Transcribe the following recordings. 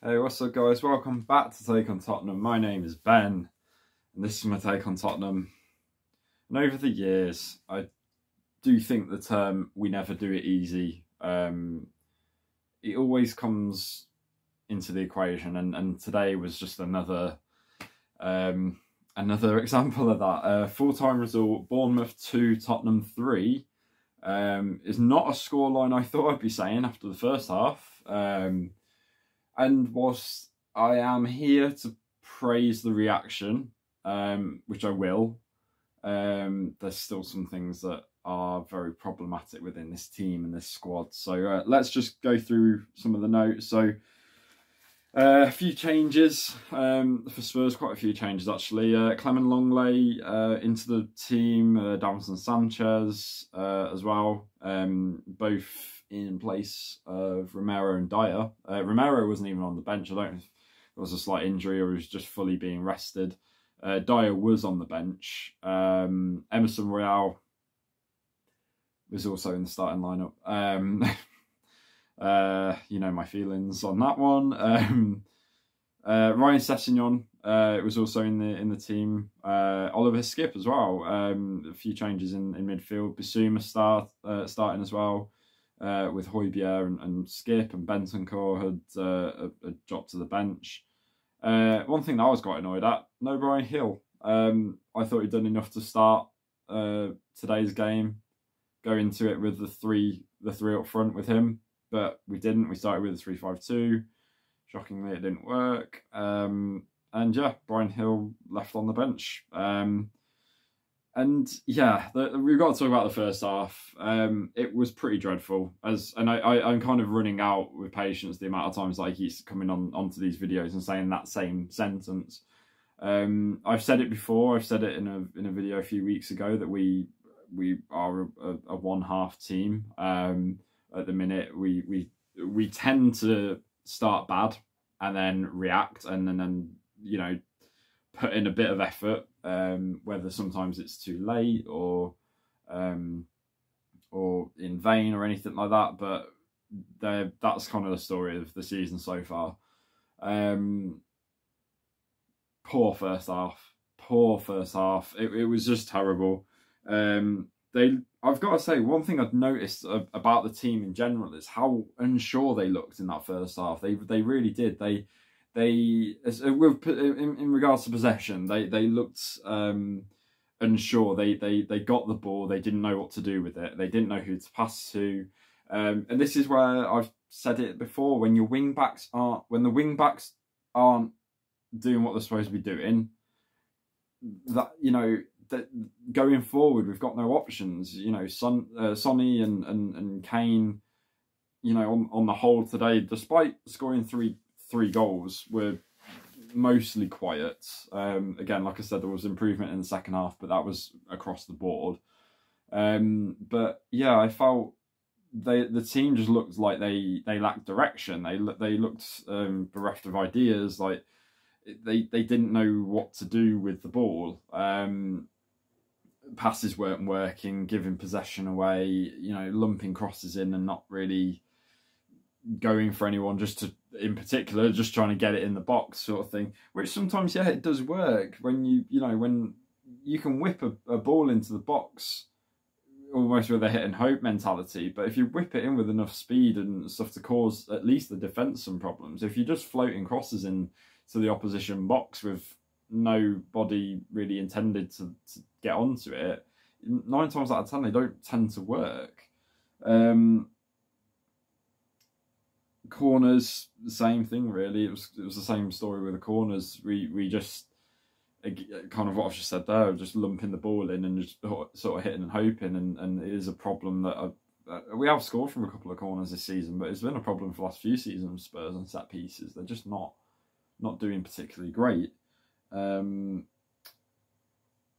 Hey, what's up guys? Welcome back to Take on Tottenham. My name is Ben and this is my take on Tottenham. And over the years, I do think the term "we never do it easy" it always comes into the equation, and today was just another example of that. Full-time result: Bournemouth 2, Tottenham 3. Is not a scoreline I thought I'd be saying after the first half. And whilst I am here to praise the reaction, which I will, there's still some things that are very problematic within this team and this squad. So let's just go through some of the notes. So a few changes for Spurs, quite a few changes actually. Clement Longley into the team, Davinson Sanchez as well, both in place of Romero and Dyer. Romero wasn't even on the bench. I don't know if it was a slight injury or he was just fully being rested. Dyer was on the bench. Emerson Royale was also in the starting lineup. You know my feelings on that one. Ryan Sessegnon was also in the team. Oliver Skip as well. A few changes in midfield. Bissouma starting as well. With Højbjerg and Skip, and Bentancur had dropped to the bench. One thing that I was quite annoyed at, no Brian Hill. I thought he'd done enough to start today's game, go into it with the three up front with him, but we didn't. We started with a 3-5-2. Shockingly, it didn't work. And yeah, Brian Hill left on the bench. And yeah, we've got to talk about the first half. It was pretty dreadful. I'm kind of running out with patience the amount of times that I keep coming onto these videos and saying that same sentence. I've said it before. I've said it in a video a few weeks ago that we are a one-half team. At the minute, we tend to start bad and then react and then you know, put in a bit of effort, whether sometimes it's too late or in vain or anything like that. But that's kind of the story of the season so far. Poor first half. It was just terrible. I've got to say, one thing I've noticed about the team in general is how unsure they looked in that first half. They really did. In regards to possession, they looked unsure. They got the ball. They didn't know what to do with it. They didn't know who to pass to. And this is where I've said it before: when the wing backs aren't doing what they're supposed to be doing, that, you know, that going forward we've got no options. You know, Sonny and Kane, you know, on the whole today, despite scoring three goals, were mostly quiet. Again, like I said, there was improvement in the second half, but that was across the board. But yeah, I felt the team just looked like they lacked direction. They looked bereft of ideas. Like they didn't know what to do with the ball. Passes weren't working, giving possession away, you know, lumping crosses in and not really going for anyone, in particular, just trying to get it in the box sort of thing, which sometimes, yeah, it does work when when you can whip a ball into the box almost with a hit and hope mentality. But if you whip it in with enough speed and stuff to cause at least the defence some problems, if you're just floating crosses in to the opposition box with nobody really intended to get onto it, 9 times out of 10 they don't tend to work. Corners, the same thing really. It was the same story with the corners. We just, kind of what I've just said there, just lumping the ball in and just sort of hitting and hoping, and it is a problem that we have scored from a couple of corners this season, but it's been a problem for the last few seasons. Spurs and set pieces, they're just not doing particularly great. There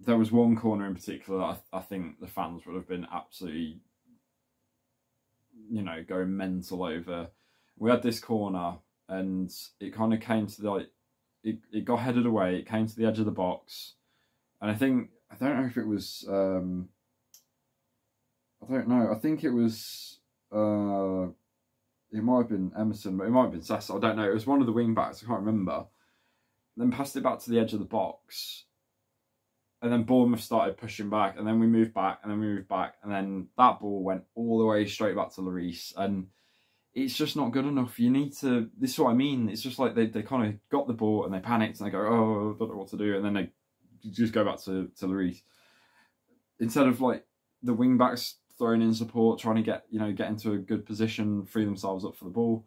was one corner in particular that I think the fans would have been absolutely, you know, going mental over. We had this corner and it kind of came to it got headed away. It came to the edge of the box, and I don't know if it was, I don't know. I think it was it might have been Emerson, but it might have been Sessa. I don't know. It was one of the wing backs. I can't remember. Then passed it back to the edge of the box. And then Bournemouth started pushing back. And then we moved back. And then we moved back. And then that ball went all the way straight back to Lloris. And it's just not good enough. You need to... This is what I mean. It's just like they kind of got the ball and they panicked. And they go, oh, I don't know what to do. And then they just go back to Lloris. Instead of like the wing backs throwing in support, trying to get into a good position, free themselves up for the ball.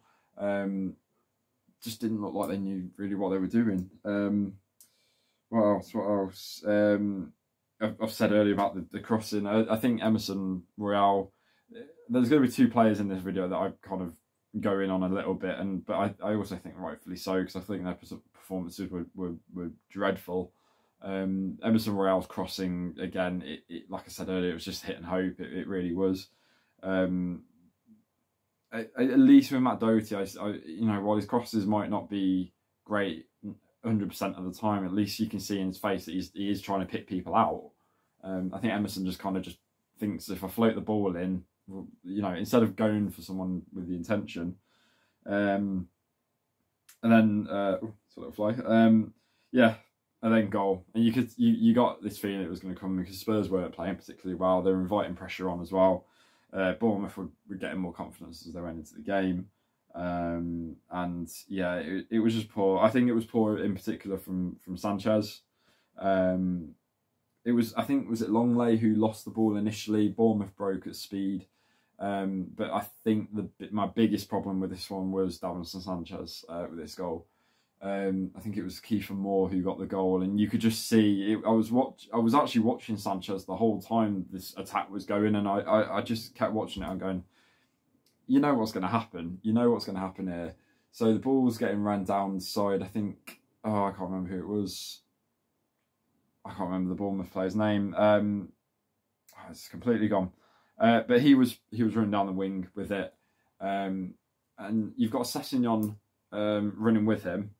Just didn't look like they knew really what they were doing. What else? I've said earlier about the crossing. I think Emerson Royale. There's going to be two players in this video that I kind of go in on a little bit, but I also think rightfully so, because I think their performances were dreadful. Emerson Royale's crossing again. It like I said earlier, it was just hit and hope. It really was. At least with Matt Doherty, while his crosses might not be great 100% of the time, at least you can see in his face that he is trying to pick people out. I think Emerson just kind of just thinks, if I float the ball in, instead of going for someone with the intention, and then and then goal, and you got this feeling it was going to come, because Spurs weren't playing particularly well. They were inviting pressure on as well. Bournemouth were getting more confidence as they went into the game, and yeah, it was just poor. I think it was poor in particular from Sanchez. I think was it Longley who lost the ball initially. Bournemouth broke at speed, but I think my biggest problem with this one was Davinson Sanchez with this goal. I think it was Kiefer Moore who got the goal, and you could just see I was actually watching Sanchez the whole time this attack was going, and I just kept watching it. I'm going, you know what's going to happen. You know what's going to happen here. So the ball was getting ran down the side. I think, I can't remember who it was. I can't remember the Bournemouth player's name. It's completely gone. But he was running down the wing with it, and you've got Sessegnon running with him.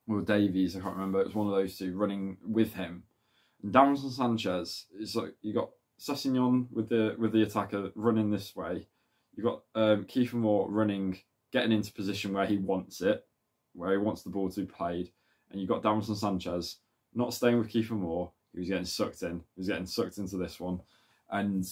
Or Davies, I can't remember. It was one of those two running with him. And Davinson Sanchez is like, you got Sessegnon with the attacker running this way. You got Kiefer Moore running, getting into position where he wants it, where he wants the ball to be played, and you got Davinson Sanchez not staying with Kiefer Moore. He was getting sucked in. He was getting sucked into this one, and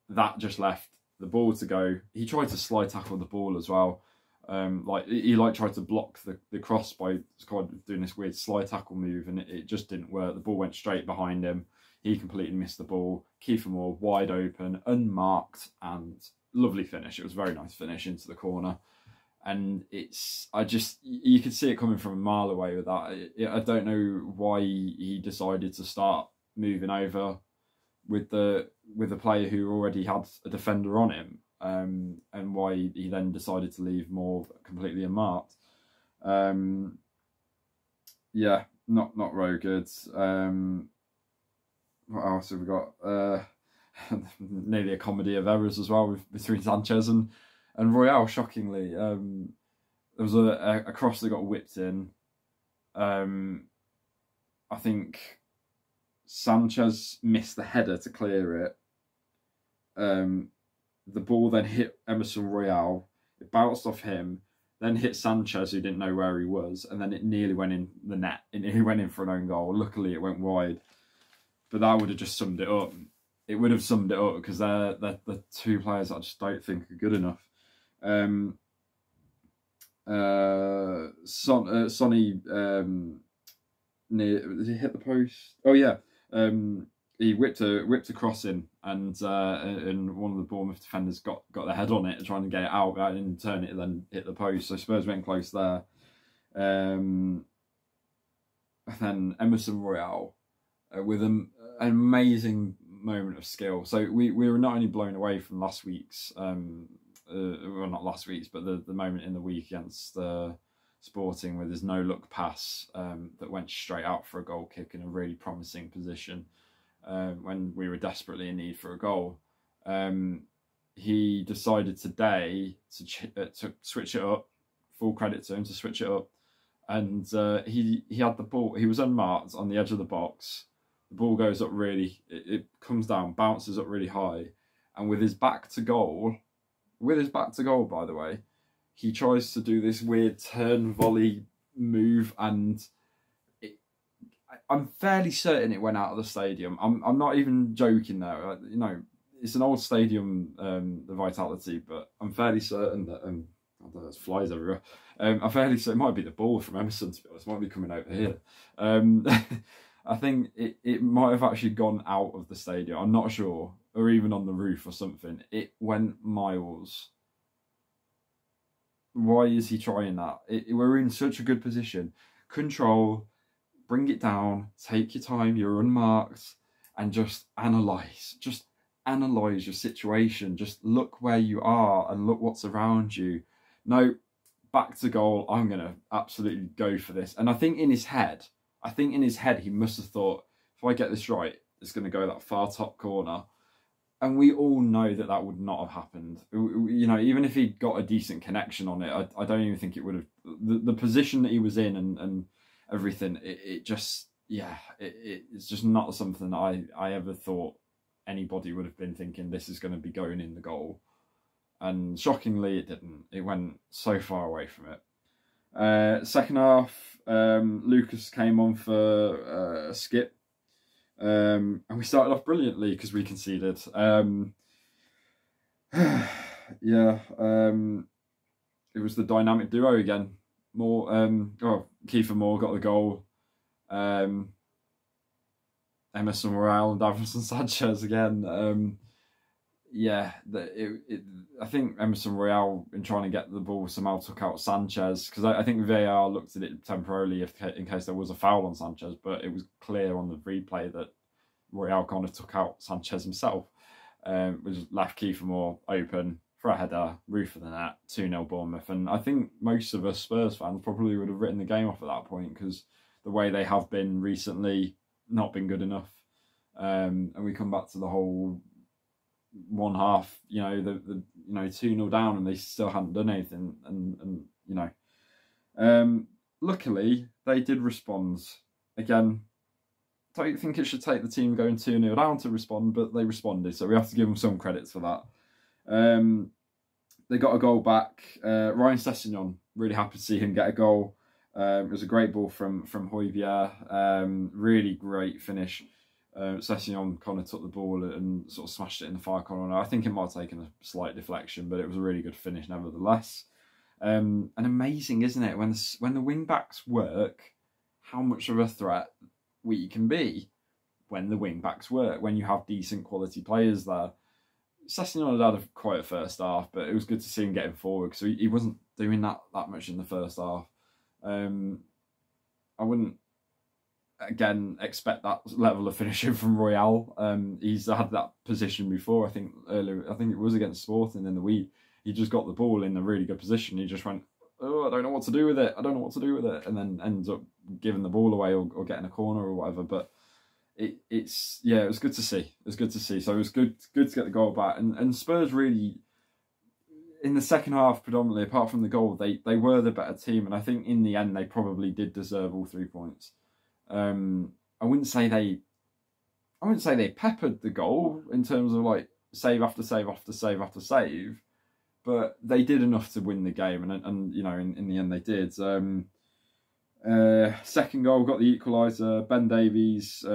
that just left the ball to go. He tried to slide tackle the ball as well. He tried to block the cross by kind of doing this weird slide tackle move, and it just didn't work. The ball went straight behind him. He completely missed the ball. Kiefer Moore wide open, unmarked, and lovely finish. It was a very nice finish into the corner, and you could see it coming from a mile away with that. I don't know why he decided to start moving over with the player who already had a defender on him. And why he then decided to leave Moore completely unmarked. Yeah, not very good. What else have we got? Nearly a comedy of errors as well between Sanchez and Royale. Shockingly, there was a cross that got whipped in. I think Sanchez missed the header to clear it. The ball then hit Emerson Royale. It bounced off him, then hit Sanchez, who didn't know where he was, and then it nearly went in the net. It nearly went in for an own goal. Luckily, it went wide. But that would have just summed it up. It would have summed it up, because they're the two players that I just don't think are good enough. Sonny, did he hit the post? Oh yeah. He whipped a cross in, and one of the Bournemouth defenders got their head on it, trying to get it out, and turn it, and then hit the post. So Spurs went close there. And then Emerson Royale with an amazing moment of skill. So we were not only blown away from last week's, well, not last week's, but the moment in the week against Sporting with his no-look pass that went straight out for a goal kick in a really promising position. When we were desperately in need for a goal, he decided today to switch it up. Full credit to him to switch it up, and he had the ball. He was unmarked on the edge of the box. The ball goes up really. It comes down, bounces up really high, and with his back to goal, by the way, he tries to do this weird turn volley move, and I'm fairly certain it went out of the stadium. I'm not even joking though. You know, it's an old stadium, the Vitality, but I'm fairly certain that I don't know, there's flies everywhere. I'm fairly certain it might be the ball from Emerson, to be honest. It might be coming over here. I think it might have actually gone out of the stadium. I'm not sure, or even on the roof or something. It went miles. Why is he trying that? We're in such a good position. Control, bring it down, take your time, you're unmarked, and just analyse. Just analyse your situation. Just look where you are and look what's around you. No, back to goal. I'm going to absolutely go for this. And I think in his head, he must have thought, if I get this right, it's going to go that far top corner. And we all know that that would not have happened. You know, even if he got a decent connection on it, I don't even think it would have. The position that he was in and everything, it's just not something that I ever thought anybody would have been thinking this is going to be going in the goal. And shockingly, it didn't. It went so far away from it. Second half, Lucas came on for a skip. And we started off brilliantly because we conceded. It was the dynamic duo again. Kiefer Moore got the goal. Emerson Royale and Davinson Sanchez again. I think Emerson Royale, in trying to get the ball, somehow took out Sanchez, because I think VAR looked at it temporarily in case there was a foul on Sanchez, but it was clear on the replay that Royale kind of took out Sanchez himself, which left Kiefer Moore open for a header, roof of the net, 2-0 Bournemouth. And I think most of us Spurs fans probably would have written the game off at that point, because the way they have been recently, not been good enough. And we come back to the whole one half, the 2-0 down, and they still hadn't done anything, and luckily they did respond. Again, don't think it should take the team going 2-0 down to respond, but they responded, so we have to give them some credits for that. They got a goal back. Ryan Sessegnon, really happy to see him get a goal. It was a great ball from Højbjerg. Really great finish. Sessegnon kind of took the ball and sort of smashed it in the far corner. I think it might have taken a slight deflection, but it was a really good finish nevertheless. And amazing, isn't it, when the wing backs work, how much of a threat we can be when the wing backs work, when you have decent quality players there. Sessegnon had quite a first half, but it was good to see him getting forward, because he wasn't doing that much in the first half. I wouldn't again expect that level of finishing from Royale. He's had that position before. I think it was against Sporting in the week. He just got the ball in a really good position. He just went, I don't know what to do with it, and then ends up giving the ball away or getting a corner or whatever. But it was good to see. So it was good to get the goal back, and Spurs really, in the second half predominantly, apart from the goal, they were the better team, and I think in the end they probably did deserve all 3 points. I wouldn't say they peppered the goal in terms of like save after save after save after save, but they did enough to win the game, and in the end they did. Second goal got the equaliser. Ben Davies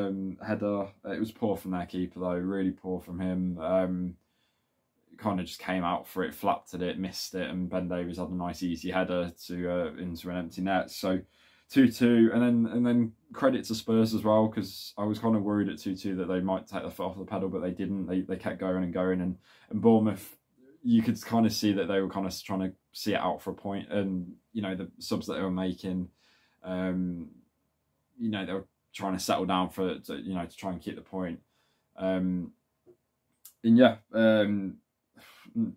header. It was poor from their keeper though, really poor from him. Kind of just came out for it, flapped at it, missed it, and Ben Davies had a nice easy header into an empty net. So 2-2, and then credit to Spurs as well, because I was kind of worried at 2-2 that they might take the foot off the pedal, but they didn't. They kept going and going, and Bournemouth, you could kind of see that they were kind of trying to see it out for a point, and the subs that they were making, they were trying to settle down to try and keep the point.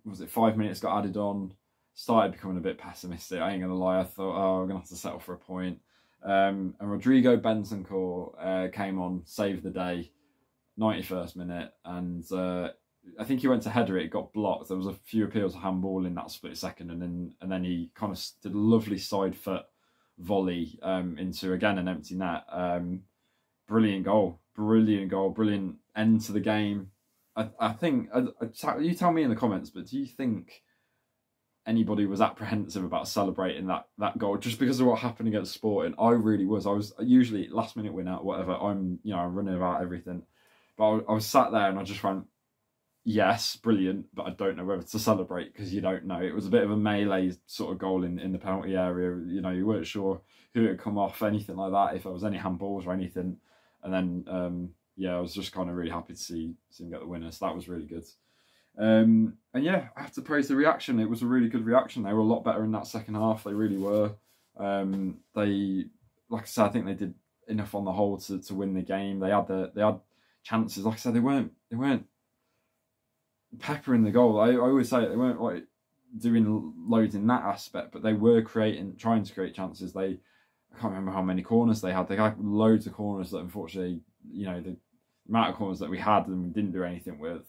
Was it 5 minutes got added on? Started becoming a bit pessimistic. I ain't gonna lie. I thought, we're gonna have to settle for a point. And Rodrigo Bentancur came on, saved the day, 91st minute, and I think he went to header it, got blocked. There was a few appeals of handball in that split second, and then he kind of did a lovely side foot volley into again an empty net. Brilliant goal, brilliant end to the game. I think you tell me in the comments, but do you think anybody was apprehensive about celebrating that goal just because of what happened against Sporting. I really was. I was usually last minute winner, whatever. I'm running about everything, but I was sat there and I just went, yes, brilliant, but I don't know whether to celebrate because you don't know. It was a bit of a melee sort of goal in the penalty area. You weren't sure who it had come off, anything like that, if there was any handballs or anything. And then, I was just kind of really happy to see him get the winner. So that was really good. And yeah, I have to praise the reaction. It was a really good reaction. They were a lot better in that second half. They really were. They, like I said, I think they did enough on the whole to win the game. They had chances. Like I said, they weren't peppering the goal. I always say they weren't like doing loads in that aspect, but they were trying to create chances. I can't remember how many corners they had. They had loads of corners that unfortunately, the amount of corners that we had and we didn't do anything with.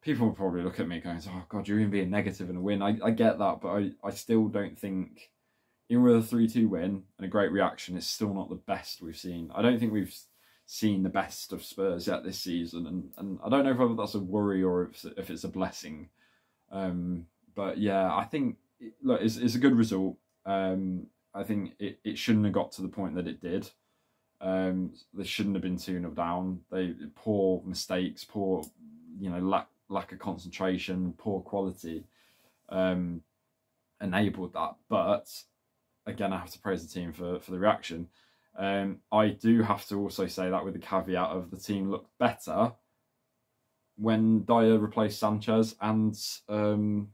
People will probably look at me going, oh God, you're even being negative in a win. I get that, but I still don't think, even with a 3-2 win and a great reaction, it's still not the best we've seen. I don't think we've seen the best of Spurs yet this season, and I don't know whether that's a worry or if it's a blessing. But yeah, I think look, it's a good result. I think it shouldn't have got to the point that it did. They shouldn't have been 2-0 down. Poor mistakes, poor lack of concentration, poor quality enabled that. But again, I have to praise the team for the reaction. I do have to also say that with the caveat of the team looked better when Dyer replaced Sanchez and who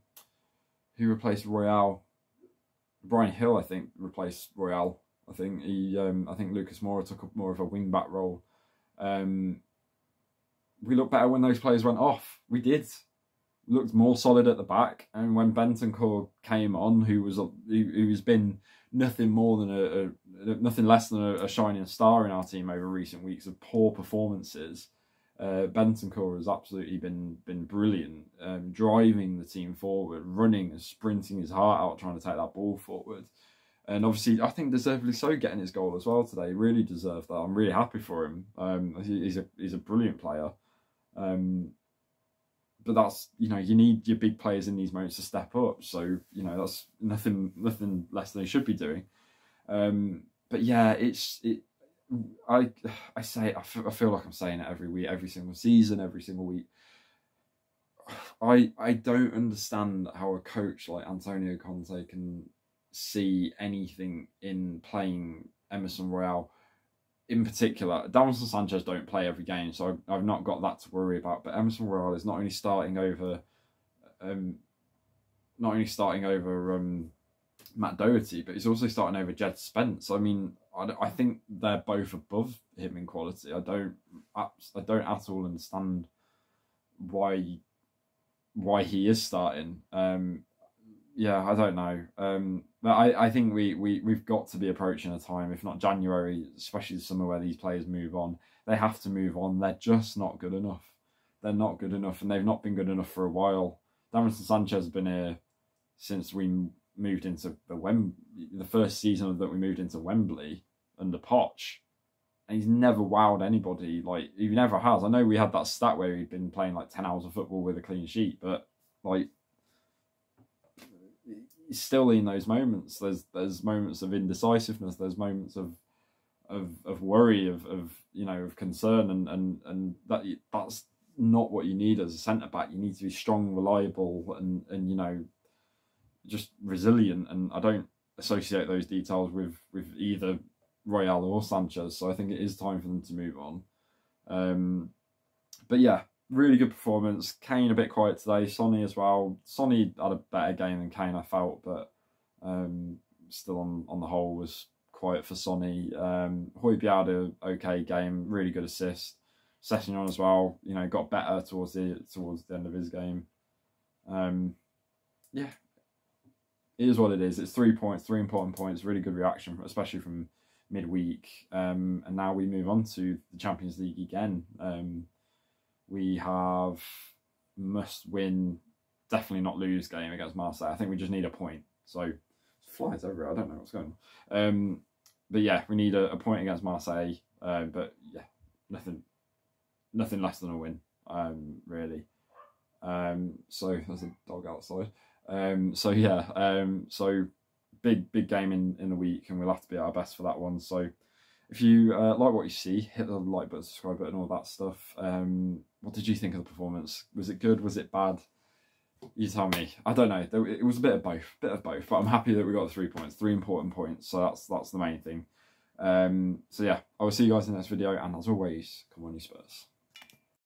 replaced Royale? Brian Hill, I think, replaced Royale. I think I think Lucas Moura took up more of a wing back role. We looked better when those players went off. We did. We looked more solid at the back, and when Bentancur came on, who's been nothing more than nothing less than a shining star in our team over recent weeks of poor performances. Bentancur has absolutely been brilliant, driving the team forward, running and sprinting his heart out, trying to take that ball forward. And obviously, I think deservedly so, getting his goal as well today. He really deserved that. I'm really happy for him. He's a brilliant player. But that's, you need your big players in these moments to step up. So, that's nothing less than they should be doing. But yeah, I feel like I'm saying it every week, every single season, every single week. I don't understand how a coach like Antonio Conte can see anything in playing Emerson Royale in particular. Davinson Sanchez don't play every game, so I've not got that to worry about. But Emerson Royale is not only starting over Matt Doherty, but he's also starting over Jed Spence. I mean, I think they're both above him in quality. I don't at all understand why he is starting. Yeah, I don't know. But I think we've got to be approaching a time, if not January, especially the summer, where these players move on. They have to move on. They're just not good enough. They're not good enough, and they've not been good enough for a while. Davinson Sanchez has been here since we moved into the first season that we moved into Wembley under Poch, and he's never wowed anybody. Like, he never has. I know we had that stat where he'd been playing like 10 hours of football with a clean sheet, but like, still in those moments, there's moments of indecisiveness, there's moments of worry, of concern, and that's not what you need as a centre back. You need to be strong, reliable, and just resilient. And I don't associate those details with either Royale or Sanchez. So I think it is time for them to move on. But yeah, really good performance. Kane a bit quiet today. Sonny as well. Sonny had a better game than Kane, I felt, but still on the whole was quiet for Sonny. Højbjerg had an okay game. Really good assist. Sessignon as well. Got better towards the end of his game. Yeah, it is what it is. It's 3 points, 3 important points. Really good reaction, especially from midweek. And now we move on to the Champions League again. We have must win, definitely not lose game against Marseille. I think we just need a point. So it flies over. I don't know what's going on. But yeah, we need a point against Marseille. But yeah, nothing less than a win, really. So there's a dog outside. So yeah, so big game in the week, and we'll have to be at our best for that one. So if you like what you see, hit the like button, subscribe button, all that stuff. What did you think of the performance? Was it good? Was it bad? You tell me. I don't know. It was a bit of both, But I'm happy that we got the 3 points, 3 important points. So that's the main thing. So yeah, I will see you guys in the next video, and as always, come on, you Spurs.